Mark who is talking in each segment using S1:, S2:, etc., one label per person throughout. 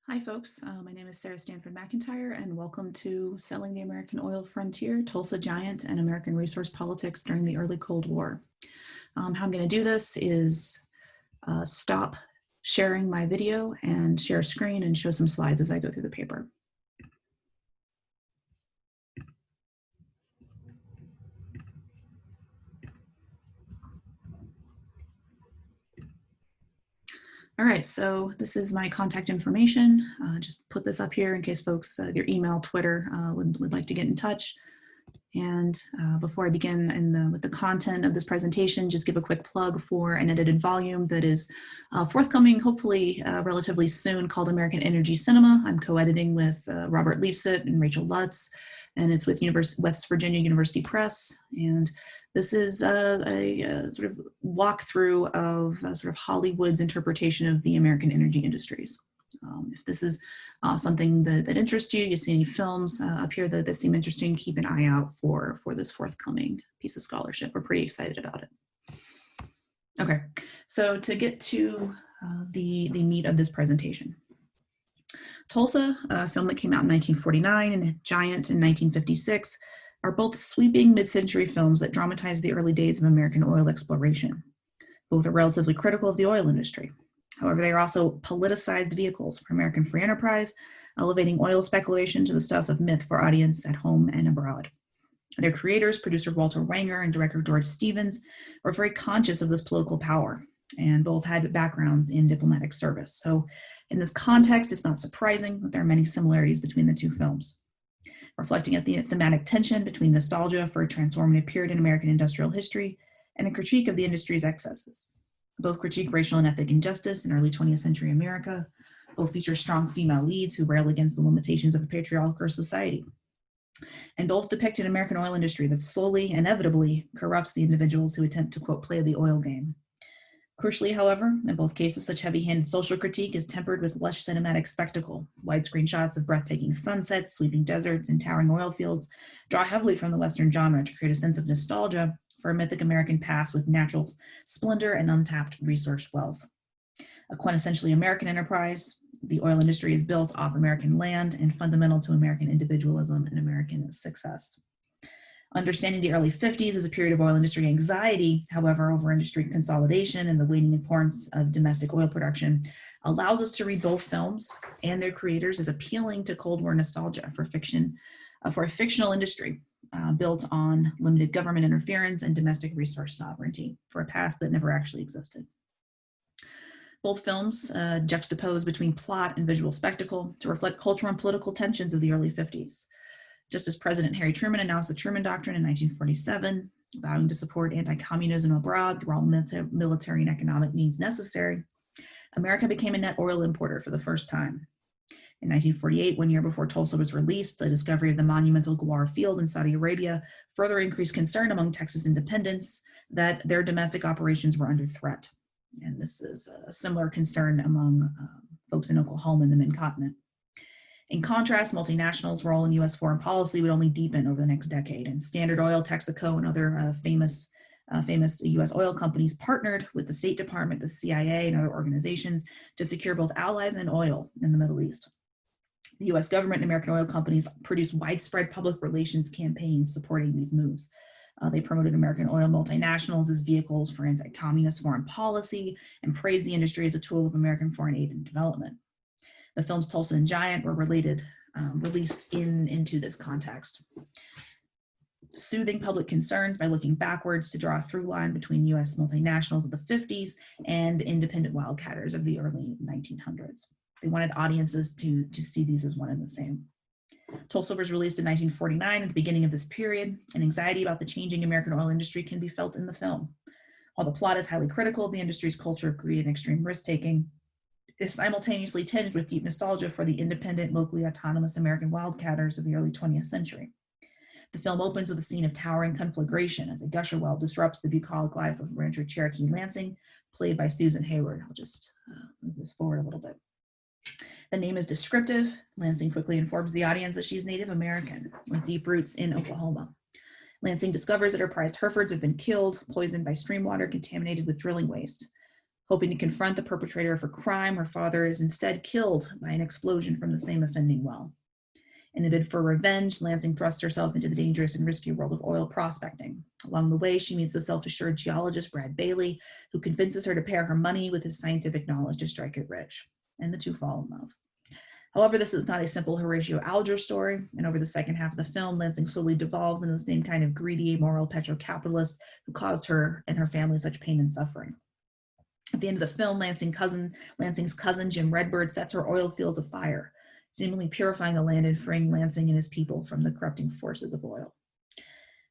S1: Hi folks, my name is Sarah Stanford McIntyre and welcome to Selling the American Oil Frontier, Tulsa Giant and American Resource Politics During the Early Cold War. How I'm going to do this is stop sharing my video and share screen and show some slides as I go through the paper. All right, so this is my contact information. Just put this up here in case folks, their email, Twitter, would like to get in touch. And before I begin with the content of this presentation, just give a quick plug for an edited volume that is forthcoming, hopefully relatively soon, called American Energy Cinema. I'm co-editing with Robert Leifset and Rachel Lutz, and it's with West Virginia University Press. And this is a sort of walkthrough of sort of Hollywood's interpretation of the American energy industries. If this is something that interests you, you see any films up here that seem interesting, keep an eye out for this forthcoming piece of scholarship. We're pretty excited about it. Okay, so to get to the meat of this presentation. Tulsa, a film that came out in 1949, and Giant in 1956, are both sweeping mid-century films that dramatize the early days of American oil exploration. Both are relatively critical of the oil industry. However, they are also politicized vehicles for American free enterprise, elevating oil speculation to the stuff of myth for audience at home and abroad. Their creators, producer Walter Wanger and director George Stevens, were very conscious of this political power, and both had backgrounds in diplomatic service. So in this context, it's not surprising that there are many similarities between the two films. Reflecting at the thematic tension between nostalgia for a transformative period in American industrial history and a critique of the industry's excesses. Both critique racial and ethnic injustice in early 20th century America. Both feature strong female leads who rail against the limitations of a patriarchal society. And both depict an American oil industry that slowly, inevitably, corrupts the individuals who attempt to, quote, play the oil game. Crucially, however, in both cases, such heavy-handed social critique is tempered with lush cinematic spectacle. Widescreen shots of breathtaking sunsets, sweeping deserts, and towering oil fields draw heavily from the Western genre to create a sense of nostalgia for a mythic American past with natural splendor and untapped resource wealth. A quintessentially American enterprise, the oil industry is built off American land and fundamental to American individualism and American success. Understanding the early 50s as a period of oil industry anxiety, however, over industry consolidation and the waning importance of domestic oil production allows us to read both films and their creators as appealing to Cold War nostalgia for a fictional industry built on limited government interference and domestic resource sovereignty for a past that never actually existed. Both films juxtapose between plot and visual spectacle to reflect cultural and political tensions of the early 50s. Just as President Harry Truman announced the Truman Doctrine in 1947, vowing to support anti-communism abroad through all military and economic means necessary, America became a net oil importer for the first time. In 1948, 1 year before Tulsa was released, the discovery of the monumental Ghawar field in Saudi Arabia further increased concern among Texas independents that their domestic operations were under threat. And this is a similar concern among folks in Oklahoma and the Mid-Continent. In contrast, multinationals' role in U.S. foreign policy would only deepen over the next decade, and Standard Oil, Texaco, and other famous U.S. oil companies partnered with the State Department, the CIA, and other organizations to secure both allies and oil in the Middle East. The U.S. government and American oil companies produced widespread public relations campaigns supporting these moves. They promoted American oil multinationals as vehicles for anti-communist foreign policy and praised the industry as a tool of American foreign aid and development. The films Tulsa and Giant were released into this context, soothing public concerns by looking backwards to draw a through line between U.S. multinationals of the 50s and independent wildcatters of the early 1900s. They wanted audiences to see these as one and the same. Tulsa was released in 1949 at the beginning of this period, and anxiety about the changing American oil industry can be felt in the film. While the plot is highly critical of the industry's culture of greed and extreme risk-taking, is simultaneously tinged with deep nostalgia for the independent, locally autonomous American wildcatters of the early 20th century. The film opens with a scene of towering conflagration as a gusher well disrupts the bucolic life of rancher Cherokee Lansing, played by Susan Hayward. I'll just move this forward a little bit. The name is descriptive. Lansing quickly informs the audience that she's Native American with deep roots in Oklahoma. Lansing discovers that her prized Herefords have been killed, poisoned by stream water contaminated with drilling waste. Hoping to confront the perpetrator of her crime, her father is instead killed by an explosion from the same offending well. In a bid for revenge, Lansing thrusts herself into the dangerous and risky world of oil prospecting. Along the way, she meets the self-assured geologist Brad Bailey, who convinces her to pair her money with his scientific knowledge to strike it rich, and the two fall in love. However, this is not a simple Horatio Alger story, and over the second half of the film, Lansing slowly devolves into the same kind of greedy, amoral petrocapitalist who caused her and her family such pain and suffering. At the end of the film, Lansing's cousin, Jim Redbird, sets her oil fields afire, seemingly purifying the land and freeing Lansing and his people from the corrupting forces of oil.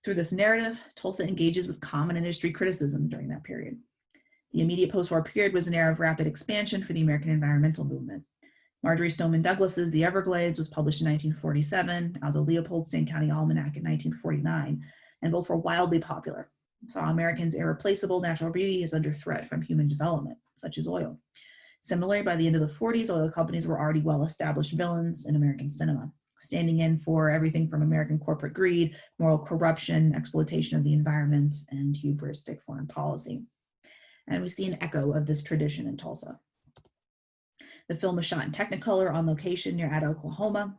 S1: Through this narrative, Tulsa engages with common industry criticism during that period. The immediate post-war period was an era of rapid expansion for the American environmental movement. Marjorie Stoneman Douglas's The Everglades was published in 1947, Aldo Leopold's Dane County Almanac in 1949, and both were wildly popular. Saw Americans' irreplaceable natural beauty is under threat from human development, such as oil. Similarly, by the end of the 40s, oil companies were already well-established villains in American cinema, standing in for everything from American corporate greed, moral corruption, exploitation of the environment, and hubristic foreign policy. And we see an echo of this tradition in Tulsa. The film was shot in Technicolor on location near Ada, Oklahoma.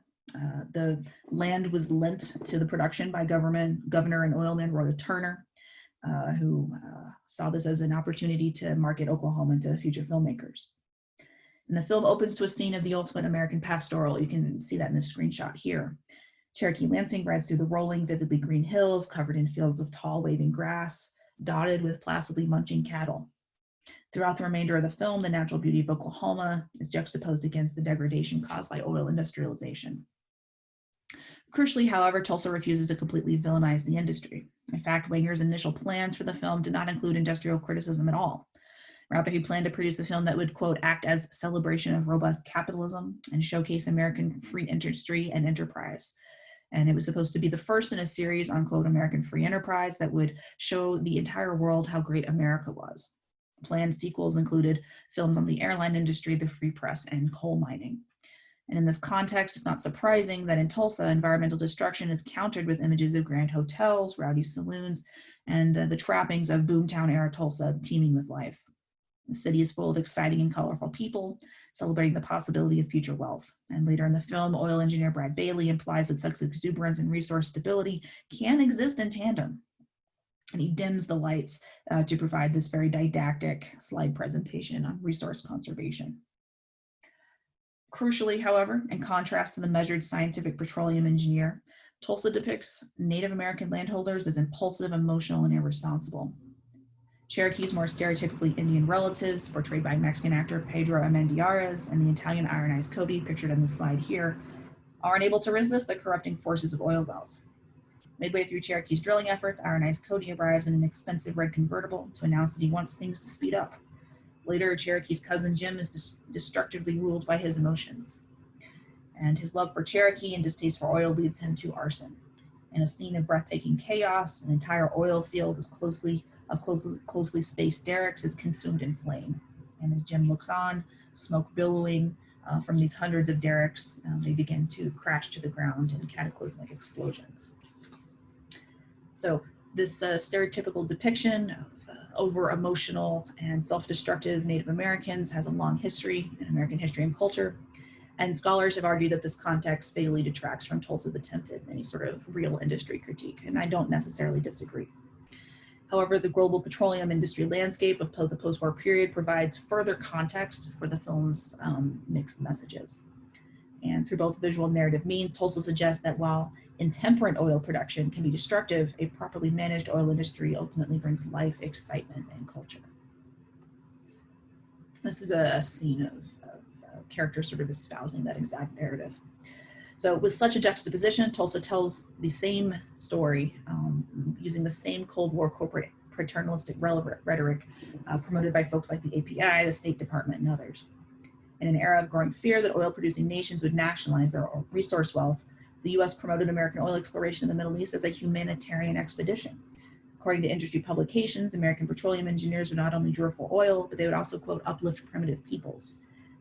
S1: The land was lent to the production by Governor and oilman Roy Turner, who saw this as an opportunity to market Oklahoma to future filmmakers. And the film opens to a scene of the ultimate American pastoral. You can see that in the screenshot here. Cherokee Lansing rides through the rolling, vividly green hills covered in fields of tall, waving grass, dotted with placidly munching cattle. Throughout the remainder of the film, the natural beauty of Oklahoma is juxtaposed against the degradation caused by oil industrialization. Crucially, however, Tulsa refuses to completely villainize the industry. In fact, Wanger's initial plans for the film did not include industrial criticism at all. Rather, he planned to produce a film that would, quote, act as celebration of robust capitalism and showcase American free industry and enterprise. And it was supposed to be the first in a series on, quote, American free enterprise that would show the entire world how great America was. Planned sequels included films on the airline industry, the free press, and coal mining. And in this context, it's not surprising that in Tulsa, environmental destruction is countered with images of grand hotels, rowdy saloons, and the trappings of boomtown-era Tulsa teeming with life. The city is full of exciting and colorful people, celebrating the possibility of future wealth. And later in the film, oil engineer Brad Bailey implies that such exuberance and resource stability can exist in tandem. And he dims the lights to provide this very didactic slide presentation on resource conservation. Crucially, however, in contrast to the measured scientific petroleum engineer, Tulsa depicts Native American landholders as impulsive, emotional, and irresponsible. Cherokee's more stereotypically Indian relatives, portrayed by Mexican actor Pedro Amendiares and the Italian Iron Eyes Cody, pictured on the slide here, are unable to resist the corrupting forces of oil wealth. Midway through Cherokee's drilling efforts, Iron Eyes Cody arrives in an expensive red convertible to announce that he wants things to speed up. Later, Cherokee's cousin Jim is destructively ruled by his emotions. And his love for Cherokee and distaste for oil leads him to arson. In a scene of breathtaking chaos, an entire oil field of closely spaced derricks is consumed in flame. And as Jim looks on, smoke billowing from these hundreds of derricks, they begin to crash to the ground in cataclysmic explosions. So this stereotypical depiction of over-emotional and self-destructive Native Americans has a long history in American history and culture, and scholars have argued that this context fatally detracts from Tulsa's attempt at any sort of real industry critique, and I don't necessarily disagree. However, the global petroleum industry landscape of the post-war period provides further context for the film's mixed messages. And through both visual and narrative means, Tulsa suggests that while intemperate oil production can be destructive, a properly managed oil industry ultimately brings life, excitement, and culture. This is a scene of characters sort of espousing that exact narrative. So with such a juxtaposition, Tulsa tells the same story using the same Cold War corporate paternalistic rhetoric promoted by folks like the API, the State Department, and others. In an era of growing fear that oil-producing nations would nationalize their resource wealth, the U.S. promoted American oil exploration in the Middle East as a humanitarian expedition. According to industry publications, American petroleum engineers would not only drill for oil, but they would also, quote, uplift primitive peoples.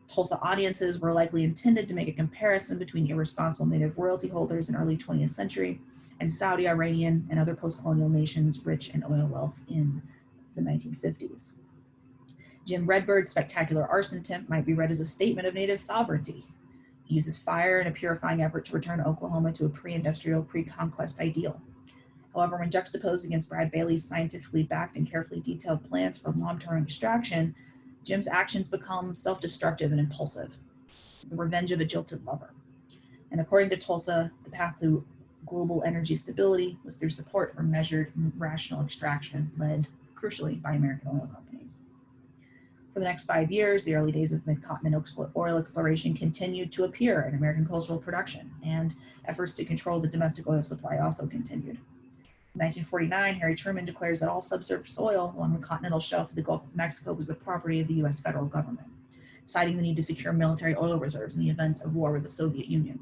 S1: Tulsa audiences were likely intended to make a comparison between irresponsible native royalty holders in early 20th century and Saudi, Iranian, and other post-colonial nations rich in oil wealth in the 1950s.
S2: Jim Redbird's spectacular arson attempt might be read as a statement of native sovereignty. He uses fire in a purifying effort to return Oklahoma to a pre-industrial, pre-conquest ideal. However, when juxtaposed against Brad Bailey's scientifically backed and carefully detailed plans for long-term extraction, Jim's actions become self-destructive and impulsive, the revenge of a jilted lover. And according to Tulsa, the path to global energy stability was through support for measured and rational extraction, led, crucially, by American oil companies. For the next 5 years, the early days of mid-continent oil exploration continued to appear in American cultural production, and efforts to control the domestic oil supply also continued. In 1949, Harry Truman declares that all subsurface oil along the continental shelf of the Gulf of Mexico was the property of the U.S. federal government, citing the need to secure military oil reserves in the event of war with the Soviet Union.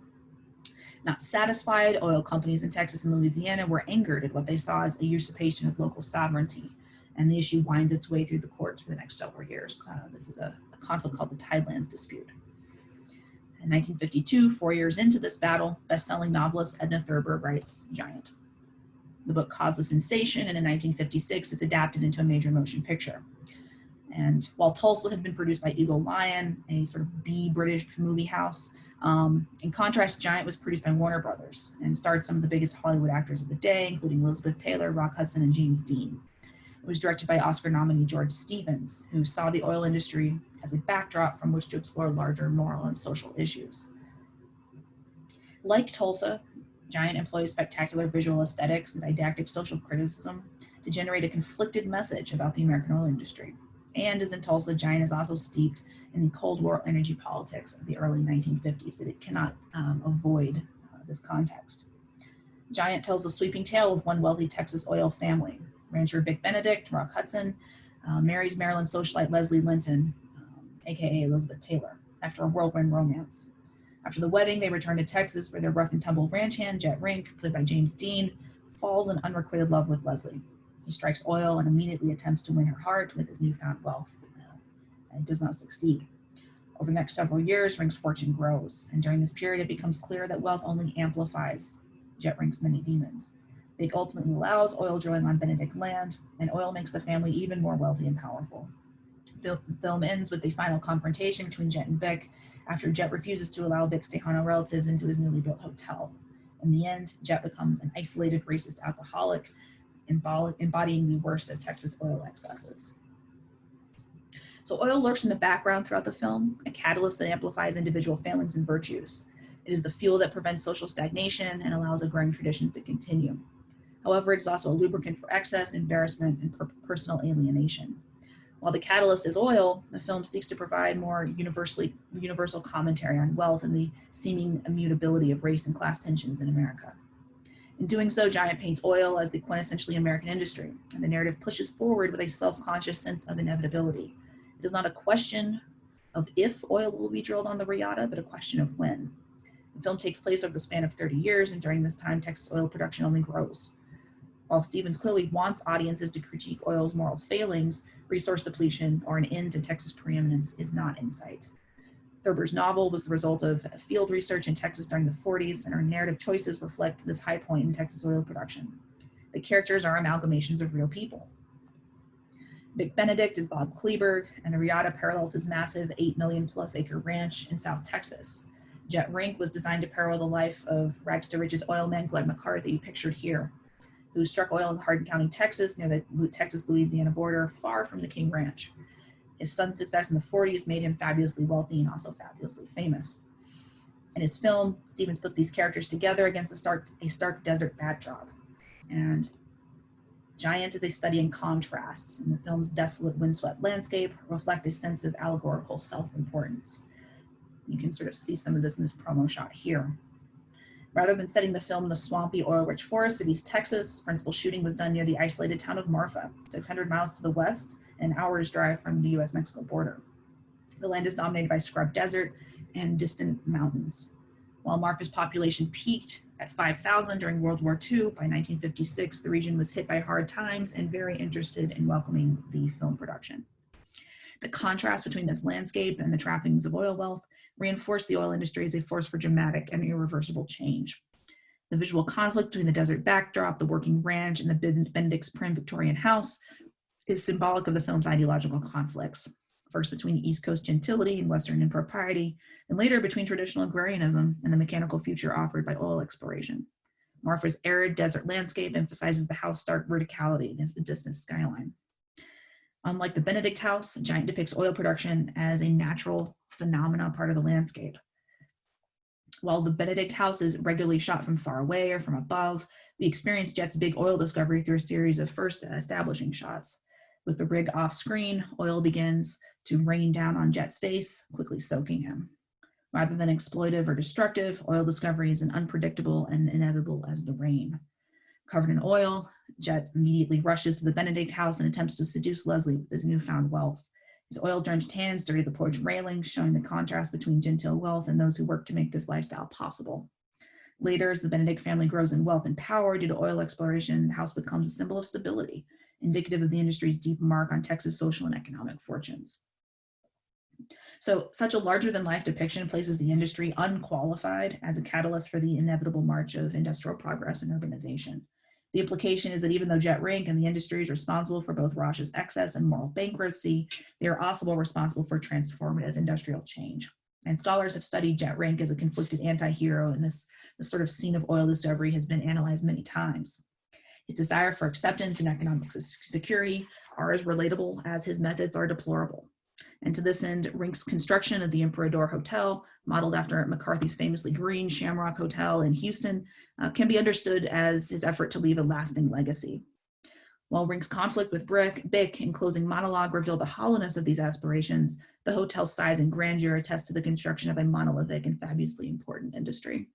S2: Not satisfied, oil companies in Texas and Louisiana were angered at what they saw as a usurpation of local sovereignty, and the issue winds its way through the courts for the next several years. This is a conflict called the Tidelands Dispute. In 1952, 4 years into this battle, best-selling novelist Edna Thurber writes Giant. The book caused a sensation, and in 1956, it's adapted into a major motion picture. And while Tulsa had been produced by Eagle Lion, a sort of B British movie house, in contrast, Giant was produced by Warner Brothers and starred some of the biggest Hollywood actors of the day, including Elizabeth Taylor, Rock Hudson, and James Dean. It was directed by Oscar nominee George Stevens, who saw the oil industry as a backdrop from which to explore larger moral and social issues. Like Tulsa, Giant employs spectacular visual aesthetics and didactic social criticism to generate a conflicted message about the American oil industry. And as in Tulsa, Giant is also steeped in the Cold War energy politics of the early 1950s, that it cannot avoid this context. Giant tells the sweeping tale of one wealthy Texas oil family. Rancher Vic Benedict, Rock Hudson, marries Maryland socialite Leslie Linton, aka Elizabeth Taylor, after a whirlwind romance. After the wedding, they return to Texas, where their rough and tumble ranch hand, Jet Rink, played by James Dean, falls in unrequited love with Leslie. He strikes oil and immediately attempts to win her heart with his newfound wealth, and does not succeed. Over the next several years, Rink's fortune grows, and during this period, it becomes clear that wealth only amplifies Jet Rink's many demons. Vic ultimately allows oil drilling on Benedict land, and oil makes the family even more wealthy and powerful. The film ends with the final confrontation between Jet and Vic, after Jet refuses to allow Vic's Tejano relatives into his newly built hotel. In the end, Jet becomes an isolated racist alcoholic, embodying the worst of Texas oil excesses. So oil lurks in the background throughout the film, a catalyst that amplifies individual failings and virtues. It is the fuel that prevents social stagnation and allows a growing tradition to continue. However, it is also a lubricant for excess, embarrassment, and personal alienation. While the catalyst is oil, the film seeks to provide more universal commentary on wealth and the seeming immutability of race and class tensions in America. In doing so, Giant paints oil as the quintessentially American industry, and the narrative pushes forward with a self-conscious sense of inevitability. It is not a question of if oil will be drilled on the Riata, but a question of when. The film takes place over the span of 30 years, and during this time, Texas oil production only grows. While Stevens clearly wants audiences to critique oil's moral failings, resource depletion, or an end to Texas preeminence is not in sight. Thurber's novel was the result of field research in Texas during the 40s, and her narrative choices reflect this high point in Texas oil production. The characters are amalgamations of real people. Vic Benedict is Bob Kleberg, and the Riata parallels his massive 8 million plus acre ranch in South Texas. Jet Rink was designed to parallel the life of rags to riches oilman Glenn McCarthy, pictured here, who struck oil in Hardin County, Texas, near the Texas-Louisiana border, far from the King Ranch. His son's success in the 40s made him fabulously wealthy and also fabulously famous. In his film, Stevens puts these characters together against a stark desert backdrop. And Giant is a study in contrasts, and the film's desolate, windswept landscape reflect a sense of allegorical self-importance. You can sort of see some of this in this promo shot here. Rather than setting the film in the swampy, oil-rich forests of East Texas, principal shooting was done near the isolated town of Marfa, 600 miles to the west, and an hour's drive from the U.S.-Mexico border. The land is dominated by scrub desert and distant mountains. While Marfa's population peaked at 5,000 during World War II, by 1956, the region was hit by hard times and very interested in welcoming the film production. The contrast between this landscape and the trappings of oil wealth reinforced the oil industry as a force for dramatic and irreversible change. The visual conflict between the desert backdrop, the working ranch, and the Benedict's prim Victorian house is symbolic of the film's ideological conflicts.
S1: first between East Coast gentility and Western impropriety, and later between traditional agrarianism and the mechanical future offered by oil exploration. Marfa's arid desert landscape emphasizes the house's stark verticality against the distant skyline. Unlike the Benedict house, Giant depicts oil production as a natural phenomena, part of the landscape. While the Benedict house is regularly shot from far away or from above, we experience Jet's big oil discovery through a series of first establishing shots. With the rig off screen, oil begins to rain down on Jet's face, quickly soaking him. Rather than exploitive or destructive, oil discovery is as unpredictable and inevitable as the rain. Covered in oil, Jet immediately rushes to the Benedict house and attempts to seduce Leslie with his newfound wealth. His oil-drenched hands dirty the porch railing, showing the contrast between genteel wealth and those who work to make this lifestyle possible. Later, as the Benedict family grows in wealth and power due to oil exploration, the house becomes a symbol of stability, indicative of the industry's deep mark on Texas social and economic fortunes. So such a larger-than-life depiction places the industry unqualified as a catalyst for the inevitable march of industrial progress and urbanization. The implication is that even though Jet Rink and the industry is responsible for both Rausch's excess and moral bankruptcy, they are also responsible for transformative industrial change. And scholars have studied Jet Rink as a conflicted anti-hero, and this sort of scene of oil discovery has been analyzed many times. His desire for acceptance and economic security are as relatable as his methods are deplorable. And to this end, Rink's construction of the Emperador Hotel, modeled after McCarthy's famously green Shamrock Hotel in Houston, can be understood as his effort to leave a lasting legacy. While Rink's conflict with Bick and closing monologue reveal the hollowness of these aspirations, the hotel's size and grandeur attest to the construction of a monolithic and fabulously important industry.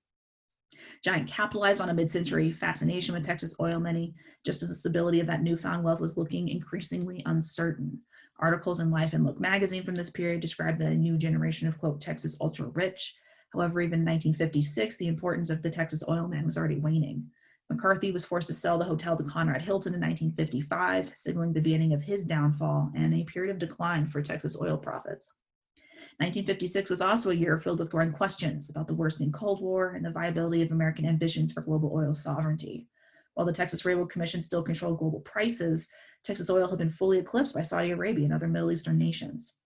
S1: Giant capitalized on a mid-century fascination with Texas oil money, just as the stability of that newfound wealth was looking increasingly uncertain. Articles in Life and Look magazine from this period described the new generation of, quote, Texas ultra-rich. However, even in 1956, the importance of the Texas oil man was already waning. McCarthy was forced to sell the hotel to Conrad Hilton in 1955, signaling the beginning of his downfall and a period of decline for Texas oil profits. 1956 was also a year filled with growing questions about the worsening Cold War and the viability of American ambitions for global oil sovereignty. While the Texas Railroad Commission still controlled global prices, Texas oil had been fully eclipsed by Saudi Arabia and other Middle Eastern nations.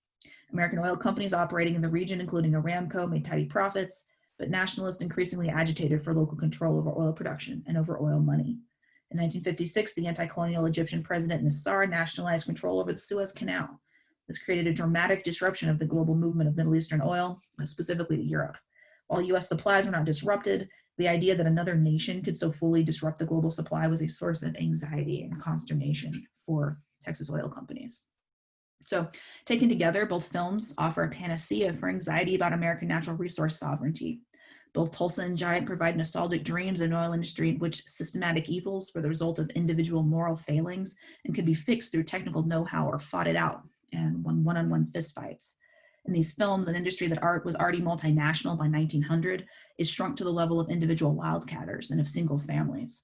S1: American oil companies operating in the region, including Aramco, made tidy profits, but nationalists increasingly agitated for local control over oil production and over oil money. In 1956, the anti-colonial Egyptian president Nasser nationalized control over the Suez Canal. This created a dramatic disruption of the global movement of Middle Eastern oil, specifically to Europe. While US supplies were not disrupted, the idea that another nation could so fully disrupt the global supply was a source of anxiety and consternation for Texas oil companies. So, taken together, both films offer a panacea for anxiety about American natural resource sovereignty. Both Tulsa and Giant provide nostalgic dreams of an oil industry in which systematic evils were the result of individual moral failings and could be fixed through technical know-how or fought it out and won one-on-one fistfights. In these films, an industry that was already multinational by 1900 is shrunk to the level of individual wildcatters and of single families.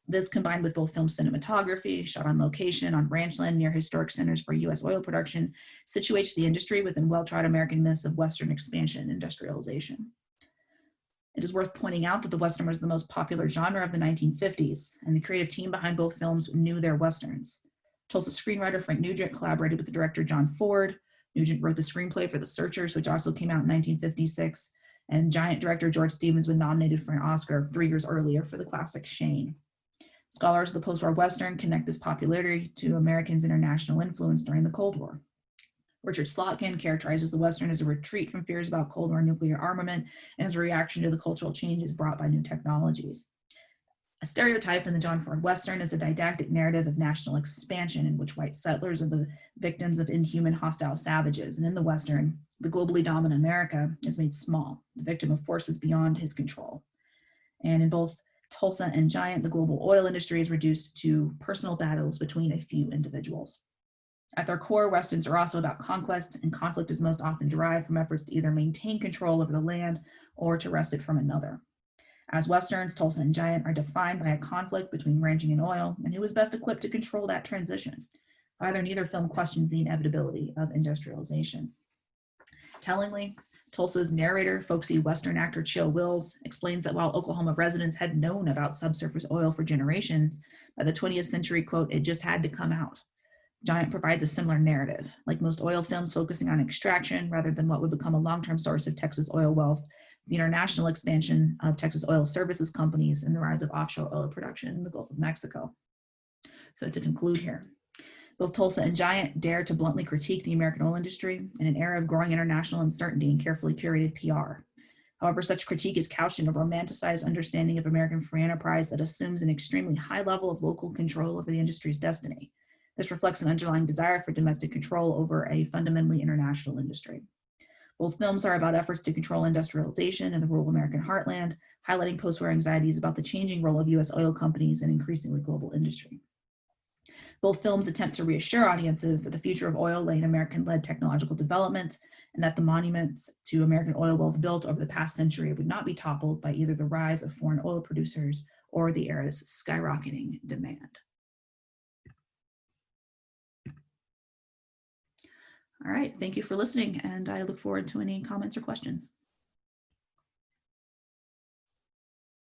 S1: This, combined with both film cinematography, shot on location on ranchland near historic centers for U.S. oil production, situates the industry within well-trod American myths of Western expansion and industrialization. It is worth pointing out that the Western was the most popular genre of the 1950s, and the creative team behind both films knew their Westerns. Tulsa screenwriter Frank Nugent collaborated with the director John Ford. Nugent wrote the screenplay for The Searchers, which also came out in 1956, and Giant director George Stevens was nominated for an Oscar 3 years earlier for the classic Shane. Scholars of the post-war Western connect this popularity to Americans' international influence during the Cold War. Richard Slotkin characterizes the Western as a retreat from fears about Cold War nuclear armament and as a reaction to the cultural changes brought by new technologies. A stereotype in the John Ford Western is a didactic narrative of national expansion in which white settlers are the victims of inhuman, hostile savages. And in the Western, the globally dominant America is made small, the victim of forces beyond his control. And in both Tulsa and Giant, the global oil industry is reduced to personal battles between a few individuals. At their core, Westerns are also about conquest, and conflict is most often derived from efforts to either maintain control over the land or to wrest it from another. As Westerns, Tulsa and Giant are defined by a conflict between ranching and oil, and who is best equipped to control that transition. Either neither film questions the inevitability of industrialization. Tellingly, Tulsa's narrator, folksy Western actor Chill Wills, explains that while Oklahoma residents had known about subsurface oil for generations, by the 20th century, quote, it just had to come out.
S2: Giant provides a similar narrative, like most oil films focusing on extraction rather than what would become a long-term source of Texas oil wealth, the international expansion of Texas oil services companies and the rise of offshore oil production in the Gulf of Mexico. So to conclude here, both Tulsa and Giant dare to bluntly critique the American oil industry in an era of growing international uncertainty and carefully curated PR. However, such critique is couched in a romanticized understanding of American free enterprise that assumes an extremely high level of local control over the industry's destiny. This reflects an underlying desire for domestic control over a fundamentally international industry. Both films are about efforts to control industrialization in the rural American heartland, highlighting post-war anxieties about the changing role of U.S. oil companies in increasingly global industry. Both films attempt to reassure audiences that the future of oil lay in American-led technological development and that the monuments to American oil wealth built over the past century would not be toppled by either the rise of foreign oil producers or the era's skyrocketing demand. All right, thank you for listening, and I look forward to any comments or questions.